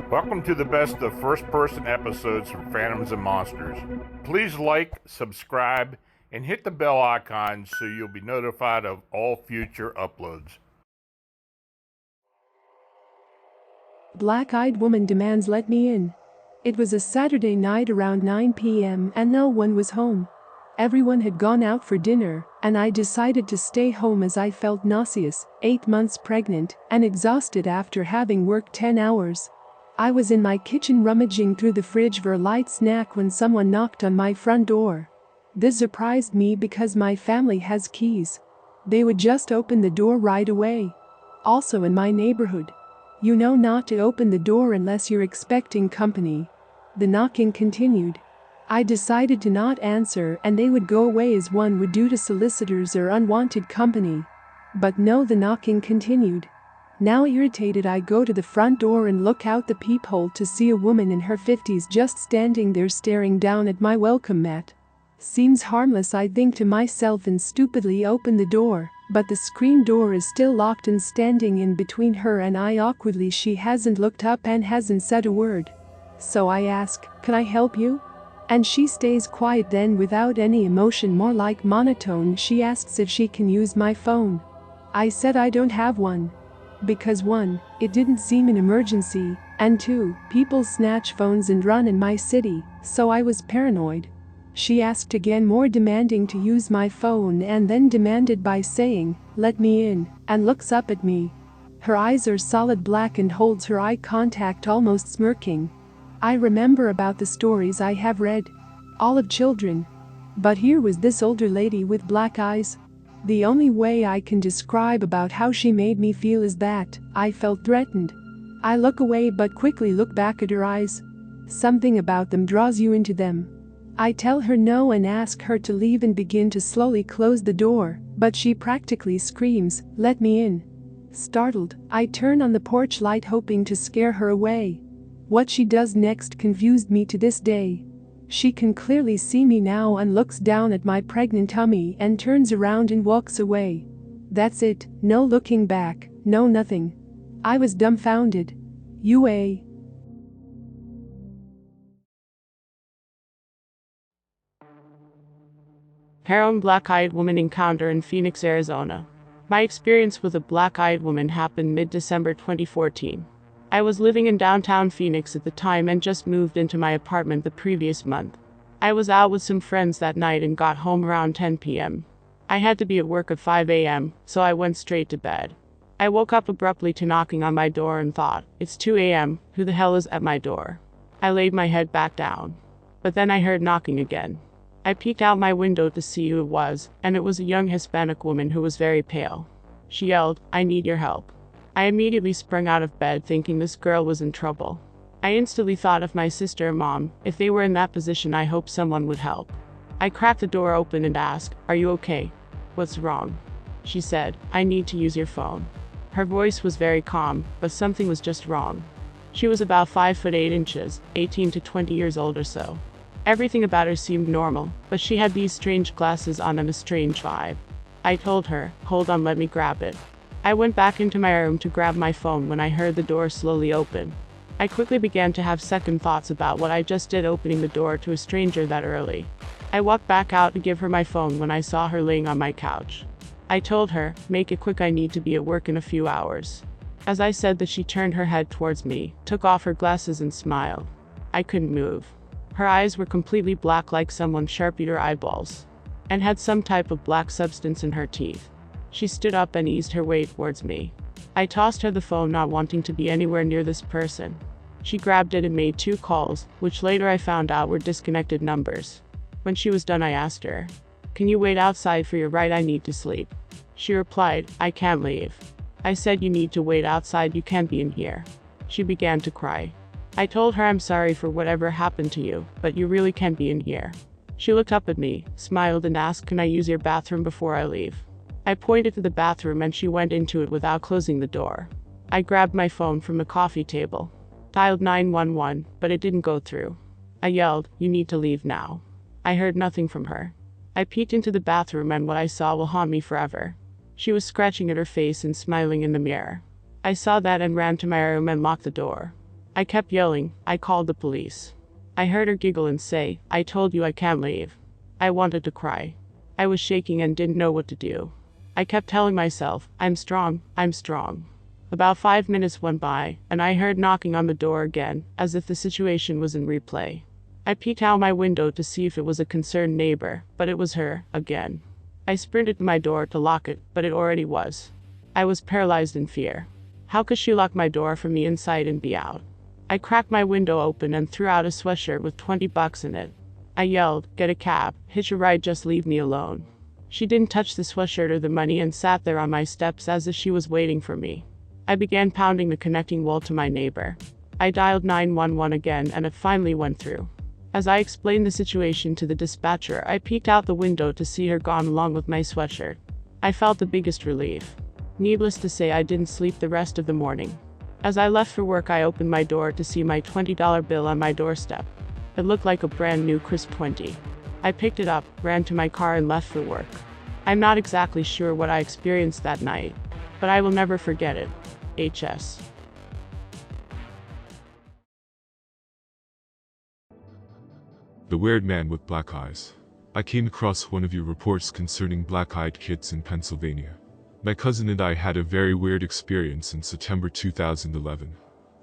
Welcome to the best of first-person episodes from Phantoms and Monsters. Please like, subscribe, and hit the bell icon so you'll be notified of all future uploads. Black-eyed woman demands let me in. It was a Saturday night around 9 p.m. and no one was home. Everyone had gone out for dinner, and I decided to stay home as I felt nauseous, 8 months pregnant, and exhausted after having worked 10 hours. I was in my kitchen rummaging through the fridge for a light snack when someone knocked on my front door. This surprised me because my family has keys. They would just open the door right away. Also in my neighborhood, you know not to open the door unless you're expecting company. The knocking continued. I decided to not answer and they would go away as one would do to solicitors or unwanted company. But no, the knocking continued. Now irritated, I go to the front door and look out the peephole to see a woman in her 50s just standing there staring down at my welcome mat. Seems harmless, I think to myself, and stupidly open the door, but the screen door is still locked and standing in between her and I awkwardly. She hasn't looked up and hasn't said a word. So I ask, "Can I help you?" And she stays quiet, then without any emotion, more like monotone, she asks if she can use my phone. I said I don't have one. Because 1, it didn't seem an emergency, and 2, people snatch phones and run in my city, so I was paranoid. She asked again, more demanding to use my phone, and then demanded by saying, "Let me in," and looks up at me. Her eyes are solid black and holds her eye contact, almost smirking. I remember about the stories I have read. All of children. But here was this older lady with black eyes. The only way I can describe about how she made me feel is that I felt threatened. I look away but quickly look back at her eyes. Something about them draws you into them. I tell her no and ask her to leave and begin to slowly close the door, but she practically screams, "Let me in." Startled, I turn on the porch light hoping to scare her away. What she does next confused me to this day. She can clearly see me now and looks down at my pregnant tummy and turns around and walks away. That's it, no looking back, no nothing. I was dumbfounded. UA. Harrowing black-eyed woman encounter in Phoenix, Arizona. My experience with a black-eyed woman happened mid-December 2014. I was living in downtown Phoenix at the time and just moved into my apartment the previous month. I was out with some friends that night and got home around 10 p.m. I had to be at work at 5 a.m., so I went straight to bed. I woke up abruptly to knocking on my door and thought, "It's 2 a.m., who the hell is at my door?" I laid my head back down. But then I heard knocking again. I peeked out my window to see who it was, and it was a young Hispanic woman who was very pale. She yelled, "I need your help." I immediately sprung out of bed thinking this girl was in trouble. I instantly thought of my sister and mom. If they were in that position, I hoped someone would help. I cracked the door open and asked, "Are you okay? What's wrong?" She said, "I need to use your phone." Her voice was very calm, but something was just wrong. She was about 5 foot 8 inches, 18 to 20 years old or so. Everything about her seemed normal, but she had these strange glasses on and a strange vibe. I told her, "Hold on, let me grab it." I went back into my room to grab my phone when I heard the door slowly open. I quickly began to have second thoughts about what I just did, opening the door to a stranger that early. I walked back out to give her my phone when I saw her laying on my couch. I told her, "Make it quick, I need to be at work in a few hours." As I said that, she turned her head towards me, took off her glasses and smiled. I couldn't move. Her eyes were completely black, like someone sharpened her eyeballs, and had some type of black substance in her teeth. She stood up and eased her way towards me. I tossed her the phone, not wanting to be anywhere near this person. She grabbed it and made 2 calls, which later I found out were disconnected numbers. When she was done, I asked her, "Can you wait outside for your ride? I need to sleep." She replied, "I can't leave." I said, "You need to wait outside, you can't be in here." She began to cry. I told her, "I'm sorry for whatever happened to you, but you really can't be in here." She looked up at me, smiled and asked, "Can I use your bathroom before I leave?" I pointed to the bathroom and she went into it without closing the door. I grabbed my phone from the coffee table, dialed 911, but it didn't go through. I yelled, "You need to leave now." I heard nothing from her. I peeked into the bathroom and what I saw will haunt me forever. She was scratching at her face and smiling in the mirror. I saw that and ran to my room and locked the door. I kept yelling, I called the police. I heard her giggle and say, I told you I can't leave. I wanted to cry. I was shaking and didn't know what to do. I kept telling myself, I'm strong, I'm strong. About 5 minutes went by, and I heard knocking on the door again, as if the situation was in replay. I peeked out my window to see if it was a concerned neighbor, but it was her, again. I sprinted to my door to lock it, but it already was. I was paralyzed in fear. How could she lock my door from the inside and be out? I cracked my window open and threw out a sweatshirt with $20 in it. I yelled, get a cab, hitch a ride, just leave me alone. She didn't touch the sweatshirt or the money and sat there on my steps as if she was waiting for me. I began pounding the connecting wall to my neighbor. I dialed 911 again and it finally went through. As I explained the situation to the dispatcher, I peeked out the window to see her gone along with my sweatshirt. I felt the biggest relief. Needless to say, I didn't sleep the rest of the morning. As I left for work, I opened my door to see my $20 bill on my doorstep. It looked like a brand new crisp 20. I picked it up, ran to my car and left for work. I'm not exactly sure what I experienced that night, but I will never forget it. HS. The Weird Man with Black Eyes. I came across one of your reports concerning black-eyed kids in Pennsylvania. My cousin and I had a very weird experience in September 2011.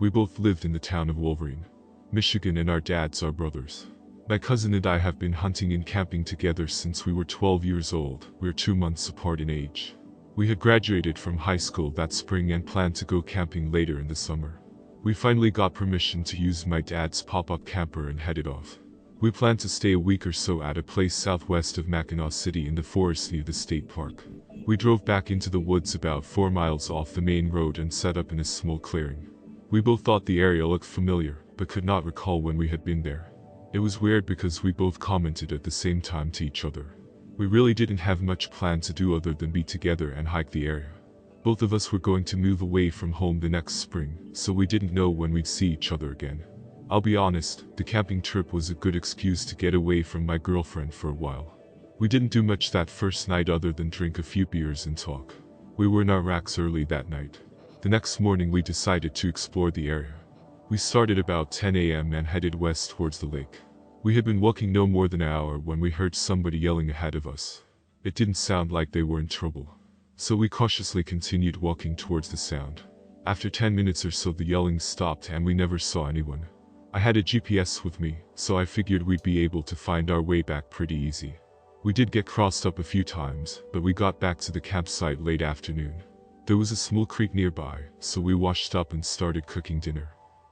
We both lived in the town of Wolverine, Michigan, and our dads are brothers. My cousin and I have been hunting and camping together since we were 12 years old. We're 2 months apart in age. We had graduated from high school that spring and planned to go camping later in the summer. We finally got permission to use my dad's pop-up camper and headed off. We planned to stay a week or so at a place southwest of Mackinac City in the forest near the state park. We drove back into the woods about 4 miles off the main road and set up in a small clearing. We both thought the area looked familiar, but could not recall when we had been there. It was weird because we both commented at the same time to each other. We really didn't have much plan to do other than be together and hike the area. Both of us were going to move away from home the next spring, so we didn't know when we'd see each other again. I'll be honest, the camping trip was a good excuse to get away from my girlfriend for a while. We didn't do much that first night other than drink a few beers and talk. We were in our racks early that night. The next morning we decided to explore the area. We started about 10 a.m. and headed west towards the lake. We had been walking no more than an hour when we heard somebody yelling ahead of us. It didn't sound like they were in trouble. So we cautiously continued walking towards the sound. After 10 minutes or so the yelling stopped and we never saw anyone. I had a GPS with me, so I figured we'd be able to find our way back pretty easy. We did get crossed up a few times, but we got back to the campsite late afternoon. There was a small creek nearby, so we washed up and started cooking dinner.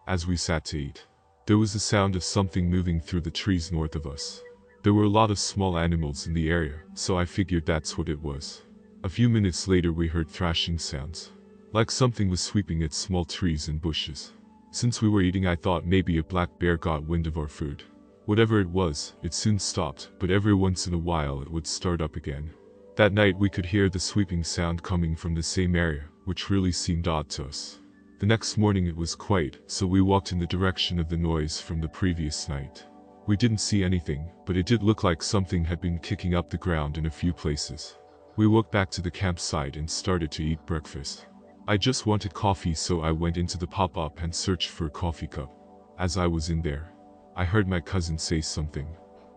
As we sat to eat, there was the sound of something moving through the trees north of us. There were a lot of small animals in the area, so I figured that's what it was. A few minutes later we heard thrashing sounds, like something was sweeping at small trees and bushes. Since we were eating, I thought maybe a black bear got wind of our food. Whatever it was, it soon stopped, but every once in a while it would start up again. That night we could hear the sweeping sound coming from the same area, which really seemed odd to us. The next morning it was quiet, so we walked in the direction of the noise from the previous night. We didn't see anything, but it did look like something had been kicking up the ground in a few places. We walked back to the campsite and started to eat breakfast. I just wanted coffee, so I went into the pop-up and searched for a coffee cup. As I was in there, I heard my cousin say something.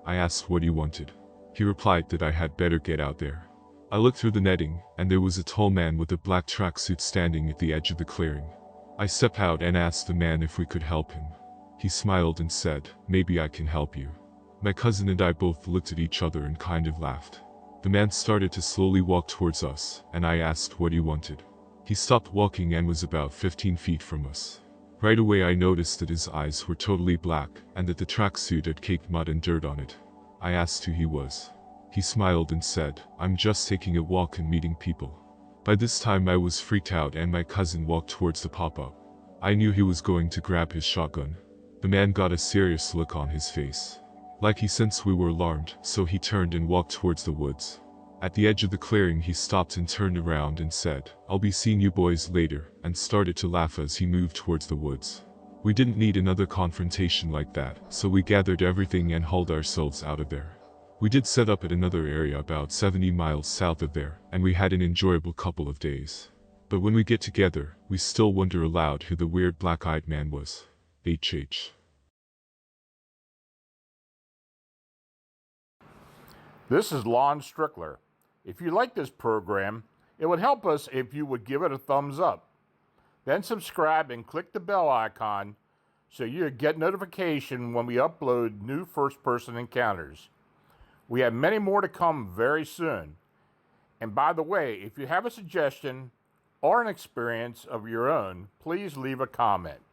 I asked what he wanted. He replied that I had better get out there. I looked through the netting, and there was a tall man with a black tracksuit standing at the edge of the clearing. I stepped out and asked the man if we could help him. He smiled and said, "Maybe I can help you." My cousin and I both looked at each other and kind of laughed. The man started to slowly walk towards us, and I asked what he wanted. He stopped walking and was about 15 feet from us. Right away I noticed that his eyes were totally black and that the tracksuit had caked mud and dirt on it. I asked who he was. He smiled and said, "I'm just taking a walk and meeting people." By this time I was freaked out and my cousin walked towards the pop-up. I knew he was going to grab his shotgun. The man got a serious look on his face, like he sensed we were alarmed, so he turned and walked towards the woods. At the edge of the clearing he stopped and turned around and said, "I'll be seeing you boys later," and started to laugh as he moved towards the woods. We didn't need another confrontation like that, so we gathered everything and hauled ourselves out of there. We did set up at another area about 70 miles south of there, and we had an enjoyable couple of days. But when we get together, we still wonder aloud who the weird black-eyed man was. HH. This is Lon Strickler. If you like this program, it would help us if you would give it a thumbs up. Then subscribe and click the bell icon so you get notification when we upload new first-person encounters. We have many more to come very soon. And by the way, if you have a suggestion or an experience of your own, please leave a comment.